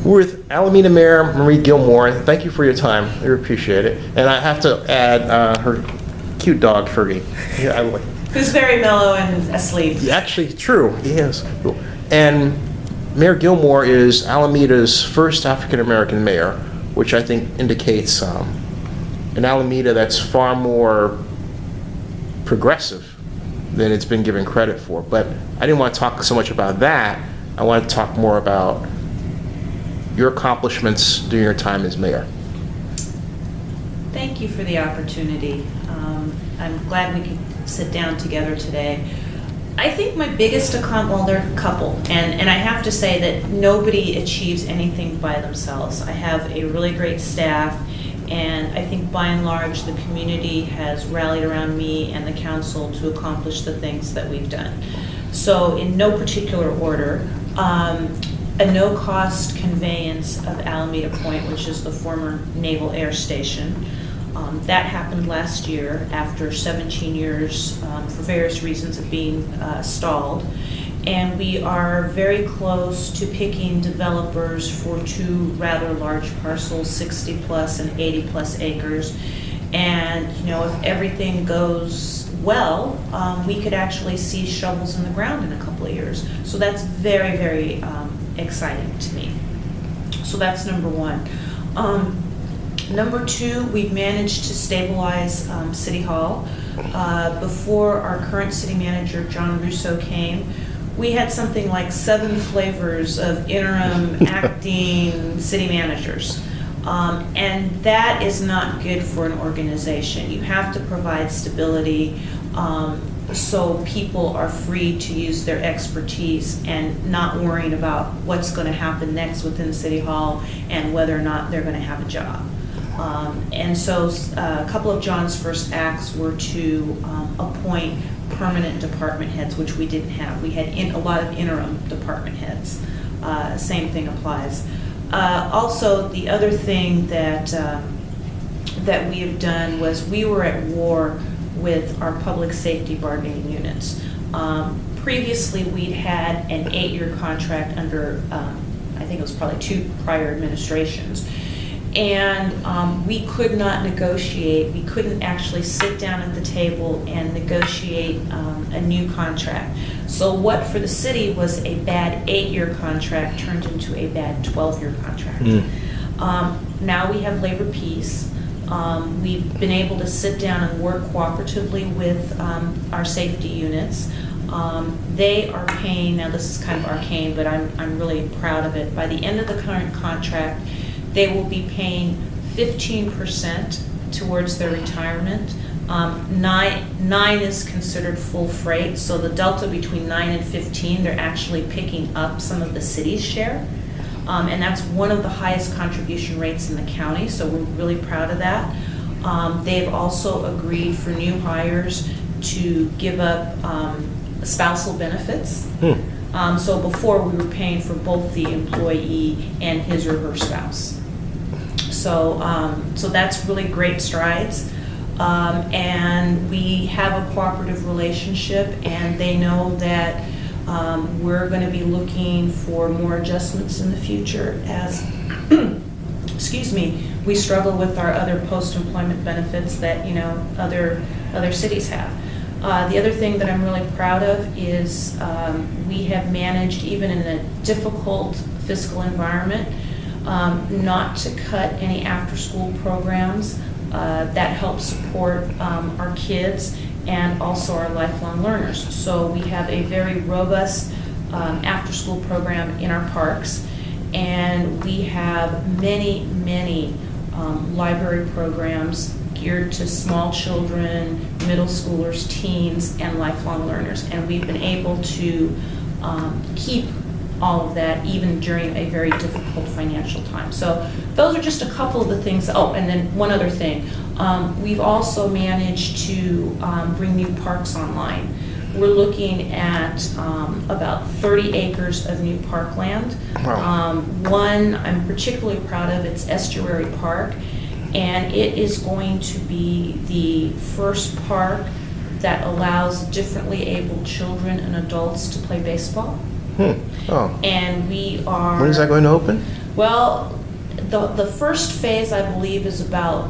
We're with Alameda Mayor Marie Gilmore. Thank you for your time. We appreciate it. And I have to add her cute dog, Fergie. Yeah, who's very mellow and asleep. Actually, true. He is. And Mayor Gilmore is Alameda's first African-American mayor, which I think indicates an Alameda that's far more progressive than it's been given credit for. But I didn't want to talk so much about that. I want to talk more about your accomplishments during your time as mayor. Thank you for the opportunity. I'm glad we could sit down together today. I think my biggest accomplishment, well, there are a couple, and I have to say that nobody achieves anything by themselves. I have a really great staff, and I think by and large the community has rallied around me and the council to accomplish the things that we've done. So in no particular order, a no-cost conveyance of Alameda Point, which is the former Naval Air Station. That happened last year after 17 years for various reasons of being stalled. And we are very close to picking developers for two rather large parcels, 60 plus and 80 plus acres. And you know, if everything goes well, we could actually see shovels in the ground in a couple of years. So that's very, very exciting to me. So that's number one. Number two, we've managed to stabilize City Hall. Before our current city manager, John Russo, came, we had something like 7 flavors of interim acting city managers. And that is not good for an organization. You have to provide stability so people are free to use their expertise and not worrying about what's going to happen next within City Hall and whether or not they're going to have a job. And so a couple of John's first acts were to appoint permanent department heads, which we didn't have. We had a lot of interim department heads. Same thing applies. Also, the other thing that that we have done was we were at war with our public safety bargaining units. Previously, we'd had an 8-year contract under, I think it was probably 2 prior administrations. And we could not negotiate, we couldn't actually sit down at the table and negotiate a new contract. So what for the city was a bad 8-year contract turned into a bad 12-year contract. Now we have labor peace. We've been able to sit down and work cooperatively with our safety units. They are paying, now this is kind of arcane, but I'm really proud of it. By the end of the current contract, they will be paying 15% towards their retirement. 9 is considered full freight, so the delta between 9 and 15, they're actually picking up some of the city's share. And that's one of the highest contribution rates in the county, so we're really proud of that. They've also agreed for new hires to give up spousal benefits. So before we were paying for both the employee and his or her spouse. So, so that's really great strides. And we have a cooperative relationship, and they know that we're going to be looking for more adjustments in the future as, excuse me, we struggle with our other post-employment benefits that, you know, other cities have. The other thing that I'm really proud of is we have managed, even in a difficult fiscal environment, not to cut any after-school programs that help support our kids and also our lifelong learners. So we have a very robust after-school program in our parks, and we have many, many library programs geared to small children, middle schoolers, teens, and lifelong learners. And we've been able to keep all of that even during a very difficult financial time. So those are just a couple of the things. Oh, and then one other thing. We've also managed to bring new parks online. We're looking at about 30 acres of new parkland. Wow. One I'm particularly proud of, it's Estuary Park, and it is going to be the first park that allows differently abled children and adults to play baseball. Oh. And we are... When is that going to open? Well, the first phase, I believe, is about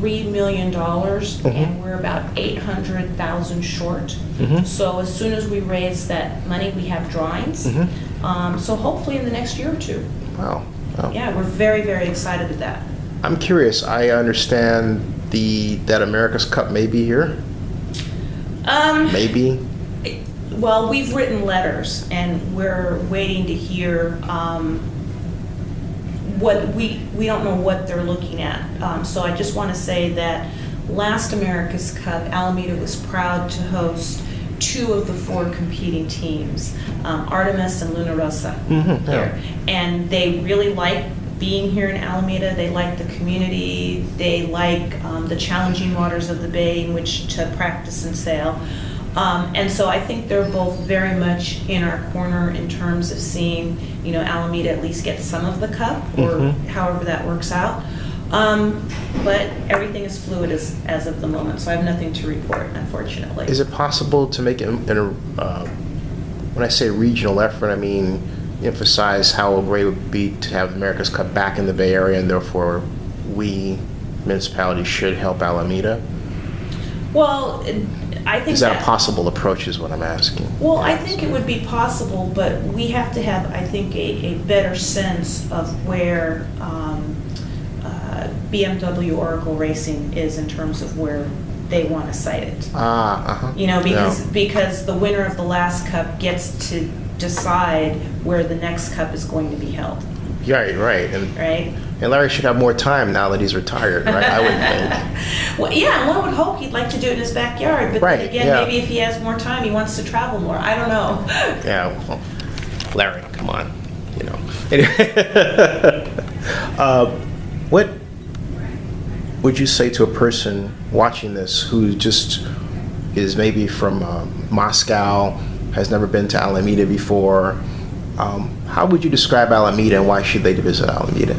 $3 million, and we're about 800,000 short. So as soon as we raise that money, we have drawings. So hopefully in the next year or two. Wow. Yeah, we're very, very excited with that. I'm curious. I understand that America's Cup may be here. Maybe. Well, we've written letters, and we're waiting to hear what we don't know what they're looking at. So I just want to say that last America's Cup, Alameda was proud to host 2 of the 4 competing teams, Artemis and Luna Rosa here. And they really like being here in Alameda. They like the community. They like the challenging waters of the bay in which to practice and sail. And so I think they're both very much in our corner in terms of seeing, Alameda at least get some of the cup, or however that works out. But everything is fluid as of the moment, so I have nothing to report, unfortunately. Is it possible to make it when I say regional effort, I mean emphasize how great it would be to have America's Cup back in the Bay Area, and therefore we municipalities should help Alameda? Well, I think is that a possible approach is what I'm asking. Well, I think it would be possible, but we have to have, I think, a better sense of where BMW Oracle Racing is in terms of where they want to site it. Because the winner of the last cup gets to decide where the next cup is going to be held. Right. And Larry should have more time now that he's retired, right? I would think. Well, yeah, one would hope he'd like to do it in his backyard, but then again, maybe if he has more time, he wants to travel more. I don't know. Yeah, well, Larry, come on, What would you say to a person watching this who just is maybe from Moscow, has never been to Alameda before? How would you describe Alameda, and why should they visit Alameda?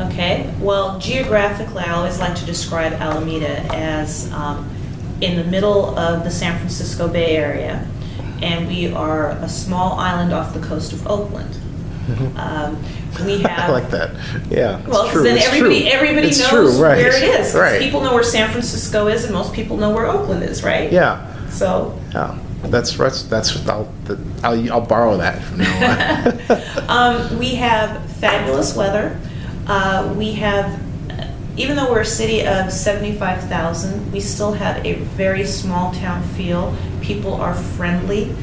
Okay, well, geographically, I always like to describe Alameda as in the middle of the San Francisco Bay Area, and we are a small island off the coast of Oakland. We have. I like that. Yeah. Well, because then everybody knows right. where it is. Right. People know where San Francisco is, and most people know where Oakland is, right? Yeah. So. Yeah. That's I'll borrow that from now on. We have fabulous weather. We have, even though we're a city of 75,000, we still have a very small town feel. People are friendly.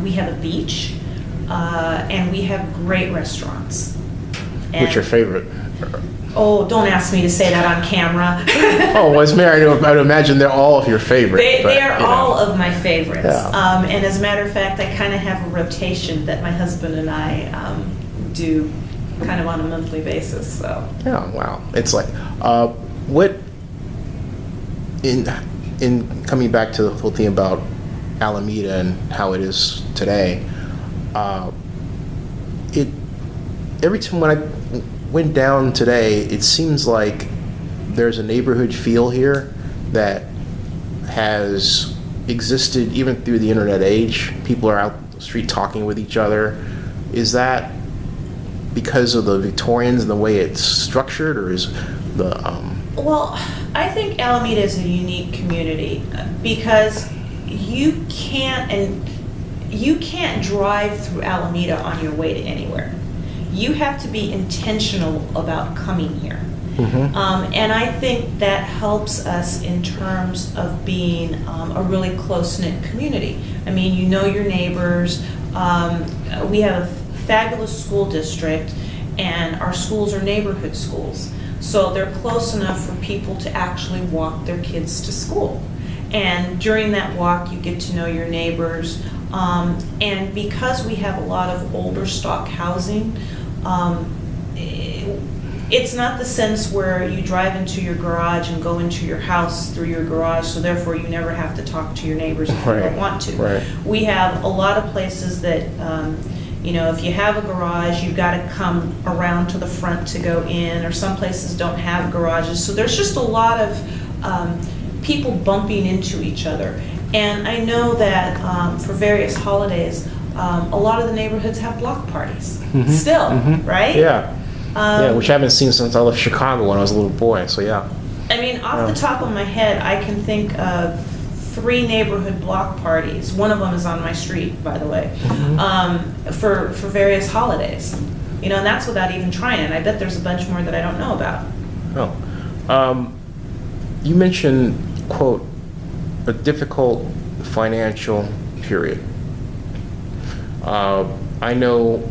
We have a beach, and we have great restaurants. What's your favorite? Oh, don't ask me to say that on camera. Oh, as Mayor, I'd imagine they're all of your favorites. They are all of my favorites. Yeah. And as a matter of fact, I kind of have a rotation that my husband and I do kind of on a monthly basis. So. Yeah, wow. It's like, what, in coming back to the whole thing about Alameda and how it is today, every time when I went down today, it seems like there's a neighborhood feel here that has existed even through the internet age. People are out the street talking with each other. Is that because of the Victorians and the way it's structured, or is the Well, I think Alameda is a unique community because you can't drive through Alameda on your way to anywhere. You have to be intentional about coming here. And I think that helps us in terms of being a really close-knit community. I mean, you know your neighbors. We have a fabulous school district, and our schools are neighborhood schools. So they're close enough for people to actually walk their kids to school. And during that walk, you get to know your neighbors. And because we have a lot of older stock housing, it's not the sense where you drive into your garage and go into your house through your garage, so therefore you never have to talk to your neighbors if you don't want to. Right. We have a lot of places that, if you have a garage, you've got to come around to the front to go in, or some places don't have garages. So there's just a lot of people bumping into each other. And I know that for various holidays, a lot of the neighborhoods have block parties still, right? Yeah. Yeah, which I haven't seen since I left Chicago when I was a little boy, so yeah. I mean, off the top of my head, I can think of 3 neighborhood block parties. One of them is on my street, by the way, for various holidays. You know, and that's without even trying it. I bet there's a bunch more that I don't know about. Oh. You mentioned, quote, a difficult financial period. I know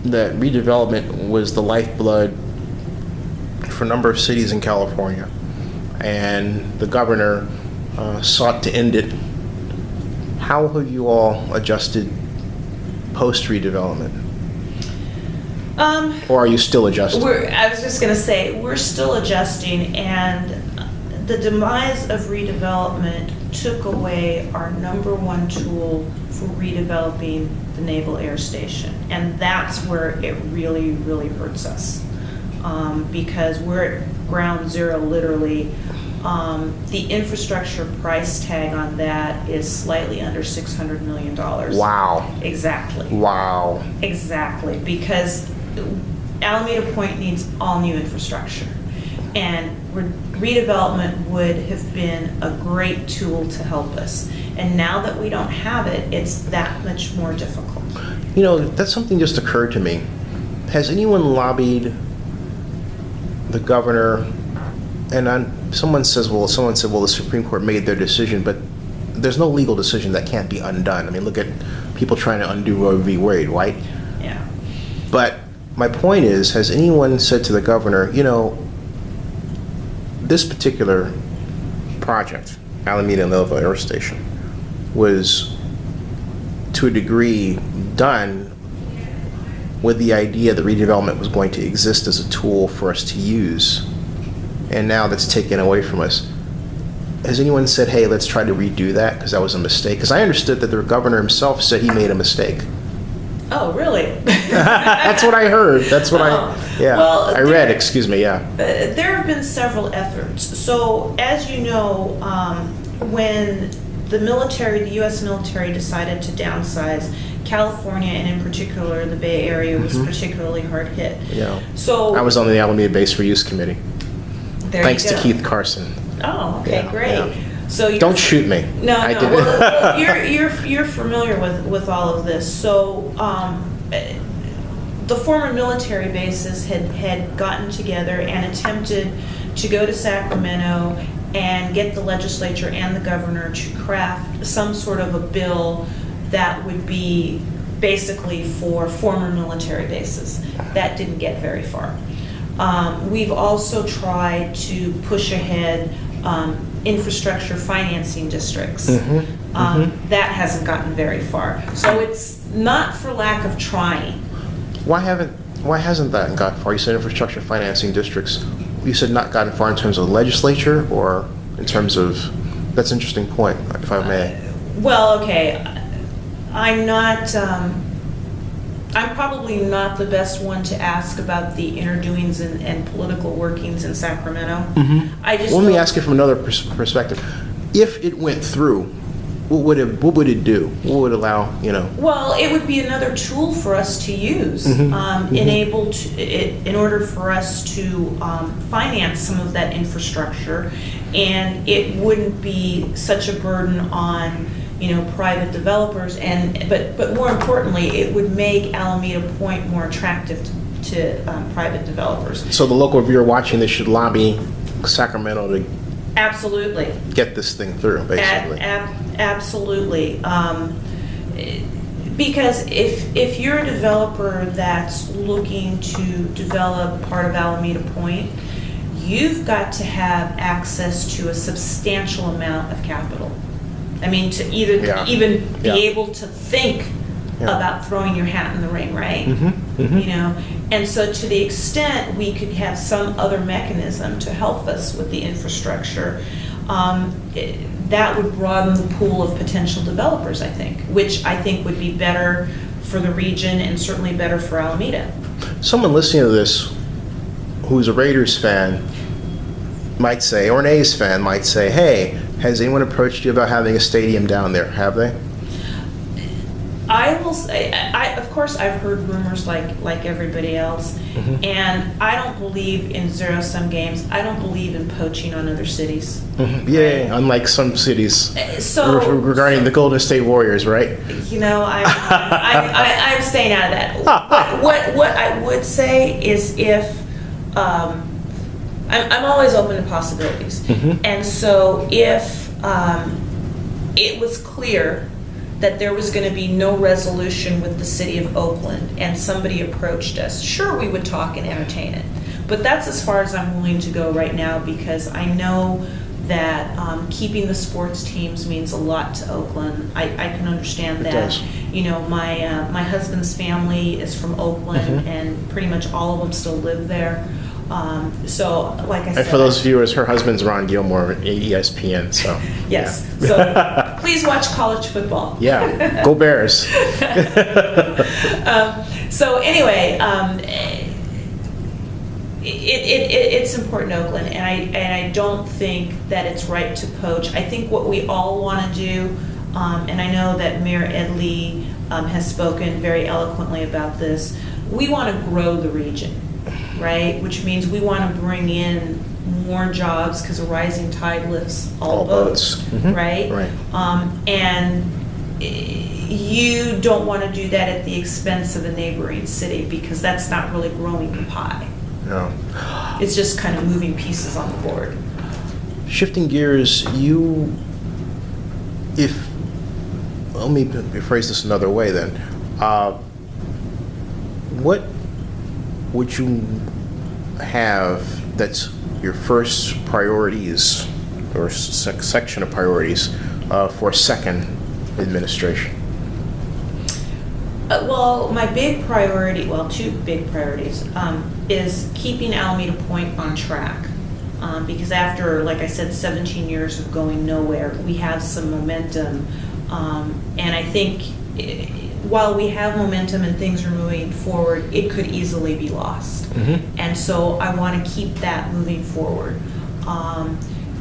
that redevelopment was the lifeblood for a number of cities in California, and the governor sought to end it. How have you all adjusted post-redevelopment? Or are you still adjusting? I was just going to say, we're still adjusting, and the demise of redevelopment took away our #1 tool for redeveloping the Naval Air Station. And that's where it really, really hurts us. Because we're at ground zero, literally. The infrastructure price tag on that is slightly under $600 million. Wow. Exactly. Wow. Exactly, because Alameda Point needs all new infrastructure. And redevelopment would have been a great tool to help us. And now that we don't have it, it's that much more difficult. You know, that's something just occurred to me. Has anyone lobbied the governor? And someone said, well, the Supreme Court made their decision, but there's no legal decision that can't be undone. I mean, look at people trying to undo Roe v. Wade, right? Yeah. But my point is, has anyone said to the governor, you know, this particular project, Alameda Naval Air Station, was to a degree done with the idea that redevelopment was going to exist as a tool for us to use, and now that's taken away from us. Has anyone said, hey, let's try to redo that because that was a mistake? Because I understood that the governor himself said he made a mistake. Oh, really? That's what I heard. That's what I read, excuse me, yeah. There have been several efforts. So, as you know, when the military, the U.S. military decided to downsize, California, and in particular the Bay Area, was particularly hard hit. Yeah. So I was on the Alameda Base for Use Committee. Thanks to Keith Carson. Oh, okay, great. Yeah. So don't shoot me. No, I no. didn't. Well, you're familiar with all of this. So the former military bases had gotten together and attempted to go to Sacramento and get the legislature and the governor to craft some sort of a bill that would be basically for former military bases. That didn't get very far. We've also tried to push ahead infrastructure financing districts. That hasn't gotten very far. So it's not for lack of trying. Why hasn't that gotten far? You said infrastructure financing districts. You said not gotten far in terms of the legislature, or in terms of, that's an interesting point, if I may. Well, okay. I'm probably not the best one to ask about the inner doings and political workings in Sacramento. Let me ask you from another perspective. If it went through, what would it do? What would allow, you know? Well, it would be another tool for us to use, in order for us to finance some of that infrastructure, and it wouldn't be such a burden on, you know, private developers, but more importantly, it would make Alameda Point more attractive to private developers. So the local viewer watching this should lobby Sacramento to absolutely get this thing through, basically. Absolutely, because if you're a developer that's looking to develop part of Alameda Point, you've got to have access to a substantial amount of capital. I mean, to even be able to think about throwing your hat in the ring, right? You know, and so to the extent we could have some other mechanism to help us with the infrastructure, that would broaden the pool of potential developers, I think, which I think would be better for the region and certainly better for Alameda. Someone listening to this who's a Raiders fan might say, or an A's fan might say, hey, has anyone approached you about having a stadium down there? Have they? I will say, of course, I've heard rumors like everybody else, and I don't believe in zero-sum games. I don't believe in poaching on other cities. Yeah, unlike some cities So regarding the Golden State Warriors, right? You know, I'm staying out of that. What I would say is if I'm always open to possibilities, and so if it was clear that there was going to be no resolution with the city of Oakland and somebody approached us, sure, we would talk and entertain it. But that's as far as I'm willing to go right now, because I know that keeping the sports teams means a lot to Oakland. I can understand that. Does. You know, my husband's family is from Oakland, and pretty much all of them still live there. So, like I said, And for those viewers, her husband's Ron Gilmore at ESPN, so. Yes. Yeah. So please watch college football. Yeah, go Bears. So anyway, it's important, Oakland, and I don't think that it's right to poach. I think what we all want to do, and I know that Mayor Ed Lee has spoken very eloquently about this, we want to grow the region, right? Which means we want to bring in more jobs, because a rising tide lifts all boats, right? Right. And you don't want to do that at the expense of a neighboring city, because that's not really growing the pie. No. It's just kind of moving pieces on the board. Shifting gears, let me rephrase this another way then. What would you have that's your first priorities or section of priorities for second administration? Well, my big priority, well, two big priorities, is keeping Alameda Point on track. Because after, like I said, 17 years of going nowhere, we have some momentum. And I think while we have momentum and things are moving forward, it could easily be lost. And so I want to keep that moving forward.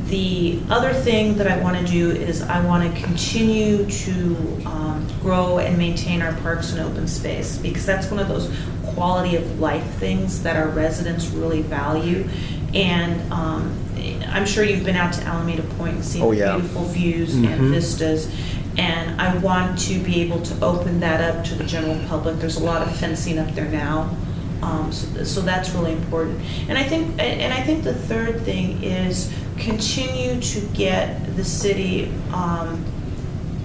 The other thing that I want to do is I want to continue to grow and maintain our parks and open space, because that's one of those quality of life things that our residents really value. And I'm sure you've been out to Alameda Point and seen the beautiful views and vistas. And I want to be able to open that up to the general public. There's a lot of fencing up there now. So that's really important. And I think the third thing is continue to get the city on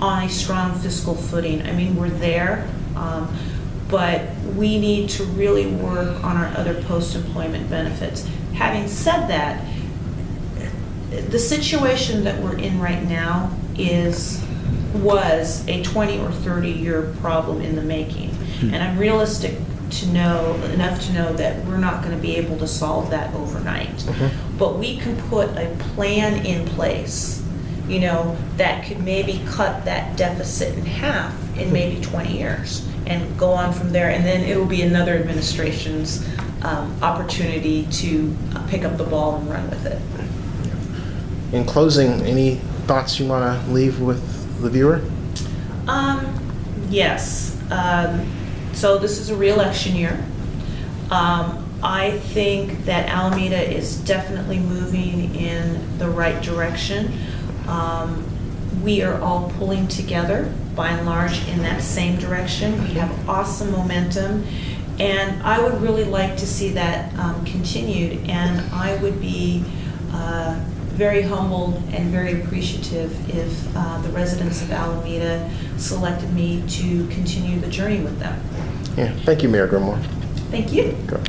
a strong fiscal footing. I mean, we're there, but we need to really work on our other post-employment benefits. Having said that, the situation that we're in right now was a 20 or 30 year problem in the making. And I'm realistic enough to know that we're not going to be able to solve that overnight. But we can put a plan in place, you know, that could maybe cut that deficit in half in maybe 20 years and go on from there. And then it'll be another administration's opportunity to pick up the ball and run with it. In closing, any thoughts you want to leave with the viewer? Yes. So this is a re-election year. I think that Alameda is definitely moving in the right direction. We are all pulling together, by and large, in that same direction. We have awesome momentum, and I would really like to see that continued, and I would be very humbled and very appreciative if the residents of Alameda selected me to continue the journey with them. Yeah, thank you, Mayor Gilmore. Thank you. Good.